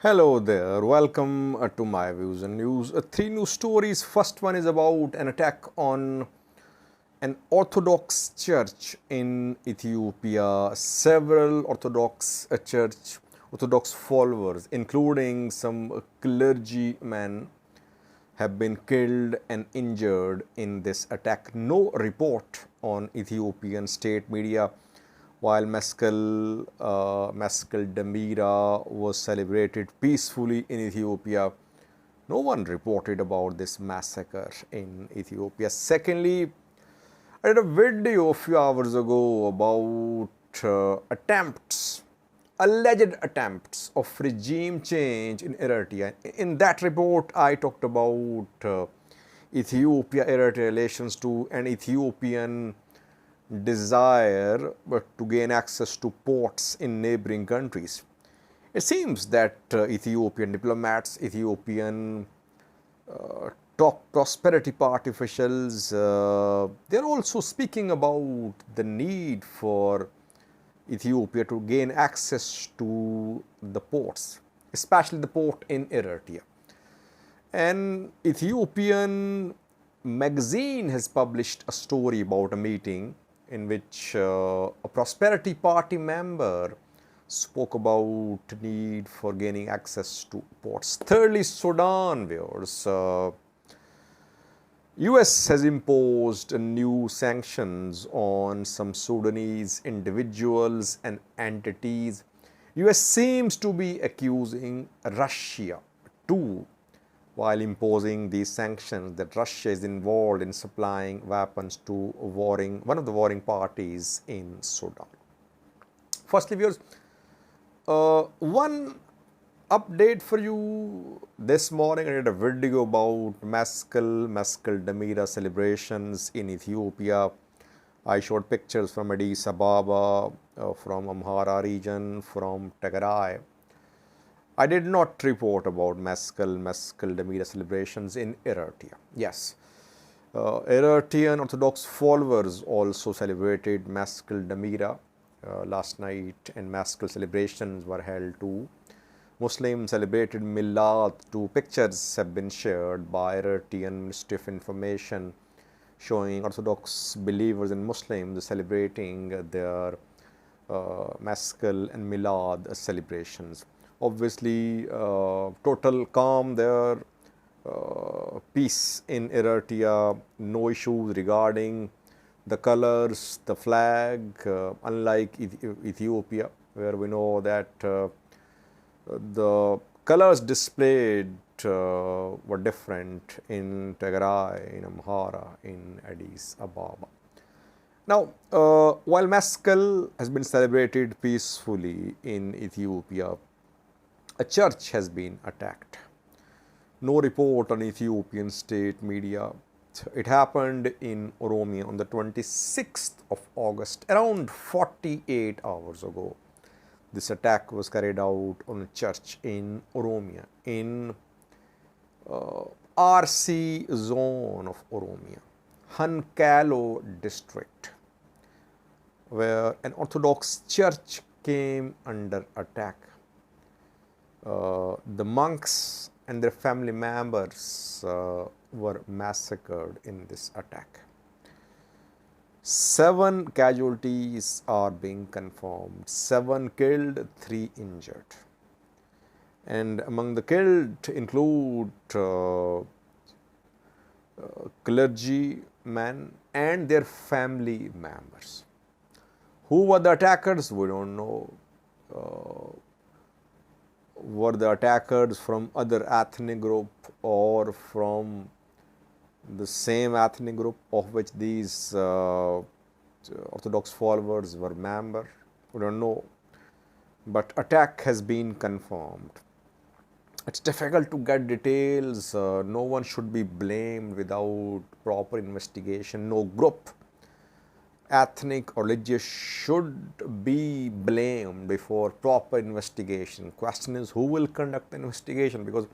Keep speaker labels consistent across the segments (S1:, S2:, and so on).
S1: Hello there, welcome to my views and news. Three news stories. First one is about an attack on an Orthodox church in Ethiopia. Several Orthodox followers, including some clergymen, have been killed and injured in this attack. No report on Ethiopian state media. While Maskell Damira was celebrated peacefully in Ethiopia, no one reported about this massacre in Ethiopia. Secondly, I did a video a few hours ago about alleged attempts of regime change in Eritrea. In that report, I talked about Ethiopia Eritrea relations to an Ethiopian desire to gain access to ports in neighboring countries. It seems that Ethiopian diplomats, Ethiopian top prosperity party officials, they're also speaking about the need for Ethiopia to gain access to the ports, especially the port in Eritrea. An Ethiopian magazine has published a story about a meeting in which a prosperity party member spoke about need for gaining access to ports. Thirdly, Sudan, viewers. US has imposed new sanctions on some Sudanese individuals and entities. US seems to be accusing Russia too, while imposing these sanctions, that Russia is involved in supplying weapons to one of the warring parties in Sudan. Firstly, viewers, one update for you. This morning I did a video about Maskell Damira celebrations in Ethiopia. I showed pictures from Addis Ababa, from Amhara region, from Tigray. I did not report about Maskell Damira celebrations in Eritrea. Yes, Eritrean Orthodox followers also celebrated Maskell Damira last night, and Maskell celebrations were held too. Muslims celebrated Milad too. Pictures have been shared by Eritrean Ministry of Information showing Orthodox believers and Muslims celebrating their Maskell and Milad celebrations. Obviously, total calm there, peace in Eritrea, no issues regarding the colors, the flag, unlike Ethiopia, where we know that the colors displayed were different in Tigray, in Amhara, in Addis Ababa. Now, while Maskell has been celebrated peacefully in Ethiopia, a church has been attacked. No report on Ethiopian state media. It happened in Oromia on the 26th of August, around 48 hours ago. This attack was carried out on a church in Oromia, in RC zone of Oromia, Hankalo district, where an Orthodox church came under attack. The monks and their family members were massacred in this attack. 7 casualties are being confirmed, 7 killed, 3 injured. And among the killed include clergymen and their family members. Who were the attackers? We don't know. Were the attackers from other ethnic group or from the same ethnic group of which these Orthodox followers were members? We don't know. But attack has been confirmed. It's difficult to get details. No one should be blamed without proper investigation. No group, ethnic or religious, should be blamed before proper investigation. Question is, who will conduct the investigation? Because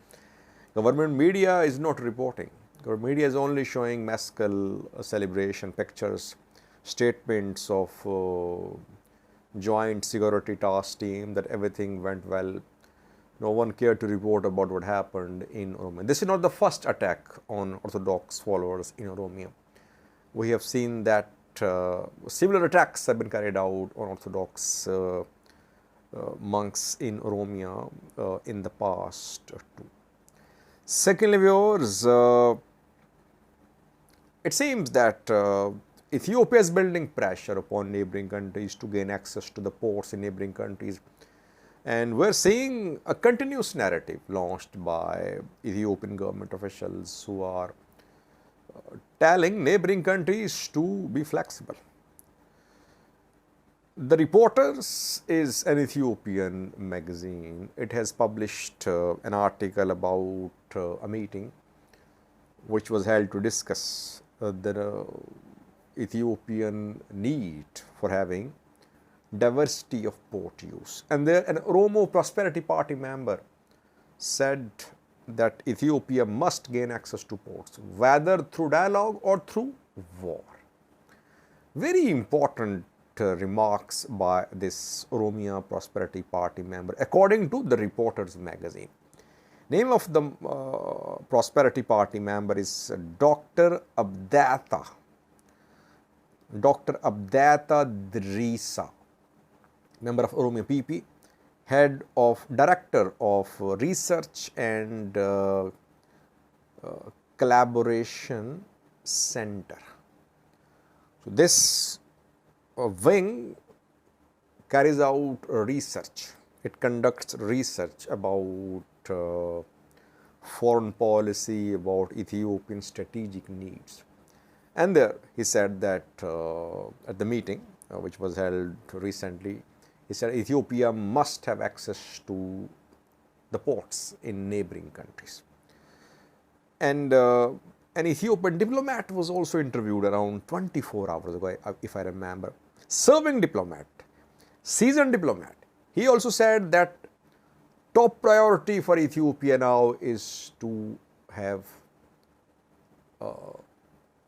S1: government media is not reporting. Government media is only showing Maskell celebration pictures, statements of joint security task team that everything went well. No one cared to report about what happened in Oromia. This is not the first attack on Orthodox followers in Oromia. We have seen that similar attacks have been carried out on Orthodox monks in Oromia in the past too. Secondly, viewers, it seems that Ethiopia is building pressure upon neighboring countries to gain access to the ports in neighboring countries. And we're seeing a continuous narrative launched by Ethiopian government officials who are telling neighboring countries to be flexible. The Reporters is an Ethiopian magazine. It has published an article about a meeting which was held to discuss the Ethiopian need for having diversity of port use. And there an Oromo Prosperity Party member said that Ethiopia must gain access to ports, whether through dialogue or through war. Very important remarks by this Oromia Prosperity Party member, according to the Reporters magazine. Name of the Prosperity Party member is Dr. Abdata Drisa, member of Oromia PP, head of Director of Research and Collaboration Center. So this wing carries out research. It conducts research about foreign policy, about Ethiopian strategic needs. And there he said that at the meeting which was held recently, he said Ethiopia must have access to the ports in neighboring countries. And an Ethiopian diplomat was also interviewed around 24 hours ago, if I remember. Serving diplomat, seasoned diplomat. He also said that top priority for Ethiopia now is to have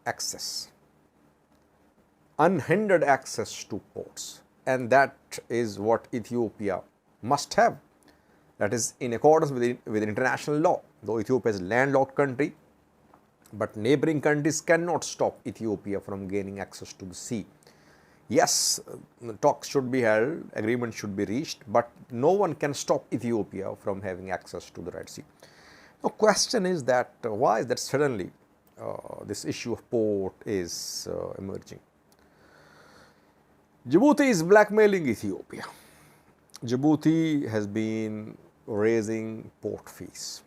S1: access, unhindered access to ports, and that is what Ethiopia must have. That is in accordance with international law. Though Ethiopia is a landlocked country, but neighboring countries cannot stop Ethiopia from gaining access to the sea. Yes, talks should be held, agreement should be reached, but no one can stop Ethiopia from having access to the Red Sea. The question is that why is that suddenly this issue of port is emerging? Djibouti is blackmailing Ethiopia. Djibouti has been raising port fees.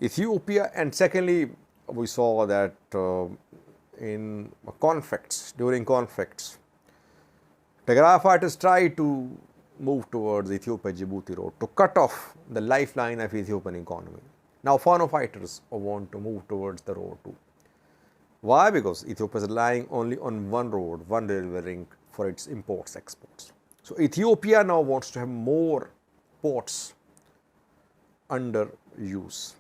S1: Ethiopia, and secondly, we saw that in conflicts, during conflicts, Tigray fighters tried to move towards Ethiopia-Djibouti road to cut off the lifeline of Ethiopian economy. Now Fano fighters want to move towards the road too. Why? Because Ethiopia is relying only on one road, one railway link for its imports, exports. So Ethiopia now wants to have more ports under use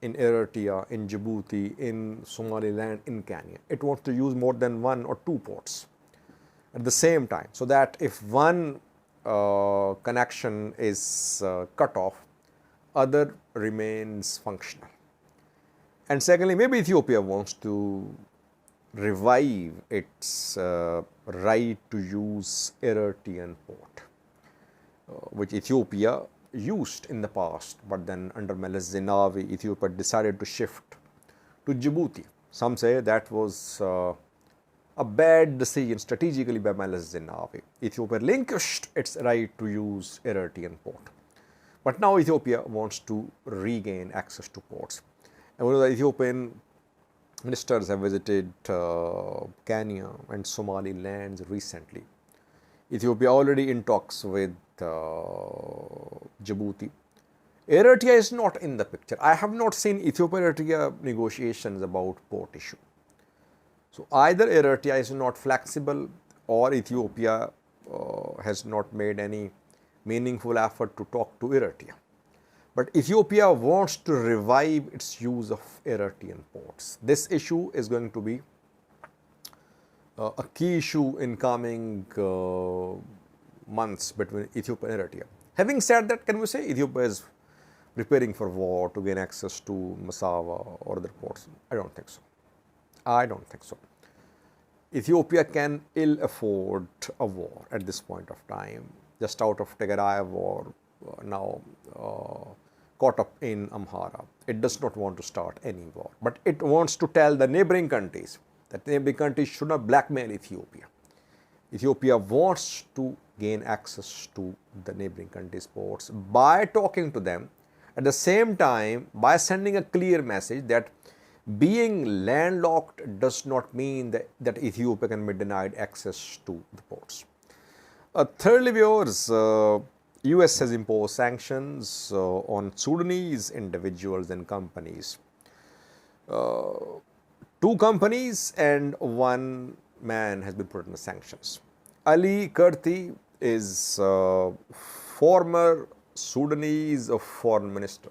S1: in Eritrea, in Djibouti, in Somaliland, in Kenya. It wants to use more than one or two ports at the same time, so that if one connection is cut off, other remains functional. And secondly, maybe Ethiopia wants to revive its right to use Eritrean port, which Ethiopia used in the past, but then under Meles Zenawi, Ethiopia decided to shift to Djibouti. Some say that was a bad decision strategically by Meles Zenawi. Ethiopia relinquished its right to use Eritrean port. But now Ethiopia wants to regain access to ports. And one of the Ethiopian ministers have visited Kenya and Somaliland recently. Ethiopia already in talks with Djibouti. Eritrea is not in the picture. I have not seen Ethiopia-Eritrea negotiations about port issue. So either Eritrea is not flexible, or Ethiopia has not made any meaningful effort to talk to Eritrea. But Ethiopia wants to revive its use of Eritrean ports. This issue is going to be a key issue in coming months between Ethiopia and Eritrea. Having said that, can we say Ethiopia is preparing for war to gain access to Massawa or other ports? I don't think so. I don't think so. Ethiopia can ill afford a war at this point of time, just out of Tigray war, now caught up in Amhara. It does not want to start any war, but it wants to tell the neighboring countries that neighboring countries should not blackmail Ethiopia. Ethiopia wants to gain access to the neighboring countries' ports by talking to them, at the same time by sending a clear message that being landlocked does not mean that Ethiopia can be denied access to the ports. Thirdly, viewers, US has imposed sanctions on Sudanese individuals and companies. Two companies and one man has been put under sanctions. Ali Kurti is former Sudanese foreign minister.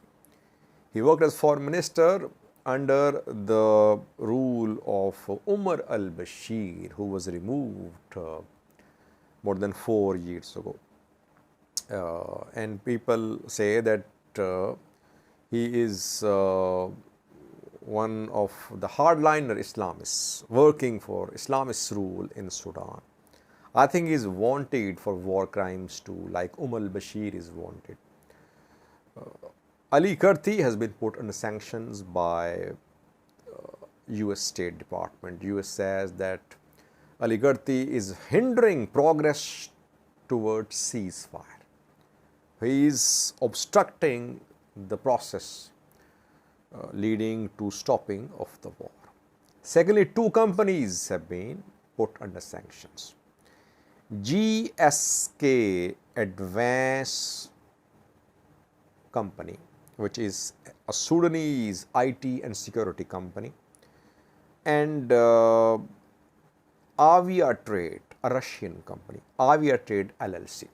S1: He worked as foreign minister under the rule of Umar al-Bashir, who was removed more than 4 years ago. And people say that he is one of the hardliner Islamists working for Islamist rule in Sudan. I think he is wanted for war crimes too, like Umar al-Bashir is wanted. Ali Kurti has been put under sanctions by US State Department. US says that Ali Kurti is hindering progress towards ceasefire. He is obstructing the process leading to stopping of the war. Secondly, two companies have been put under sanctions. GSK Advance Company, which is a Sudanese IT and security company, and Aviatrade, a Russian company, Aviatrade LLC.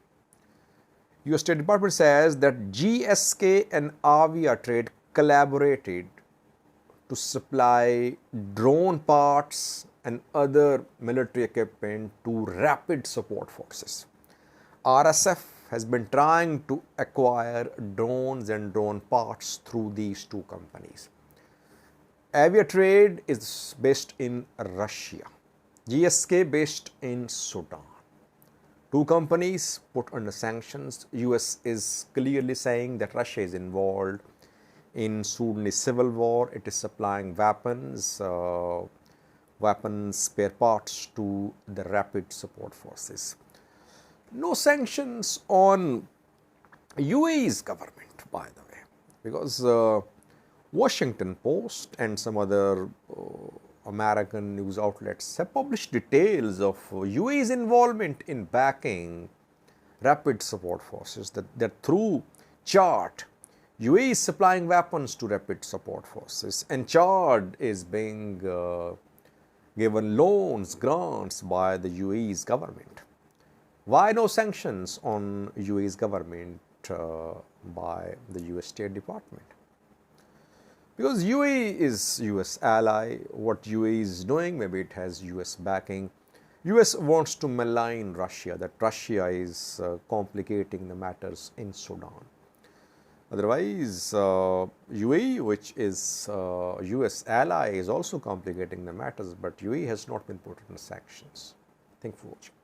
S1: US State Department says that GSK and Aviatrade collaborated to supply drone parts and other military equipment to rapid support forces. RSF has been trying to acquire drones and drone parts through these two companies. Aviatrade is based in Russia, GSK based in Sudan. Two companies put under sanctions. US is clearly saying that Russia is involved in Sudanese civil war. It is supplying weapons, spare parts to the rapid support forces. No sanctions on UAE's government, by the way, because Washington Post and some other American news outlets have published details of UAE's involvement in backing rapid support forces, that through Chad, UAE is supplying weapons to rapid support forces, and Chad is being given loans, grants by the UAE's government. Why no sanctions on UAE's government by the US State Department? Because UAE is US ally. What UAE is doing, maybe it has US backing. US wants to malign Russia, that Russia is complicating the matters in Sudan. Otherwise, UAE, which is US ally, is also complicating the matters, but UAE has not been put under sanctions. Thank you for watching.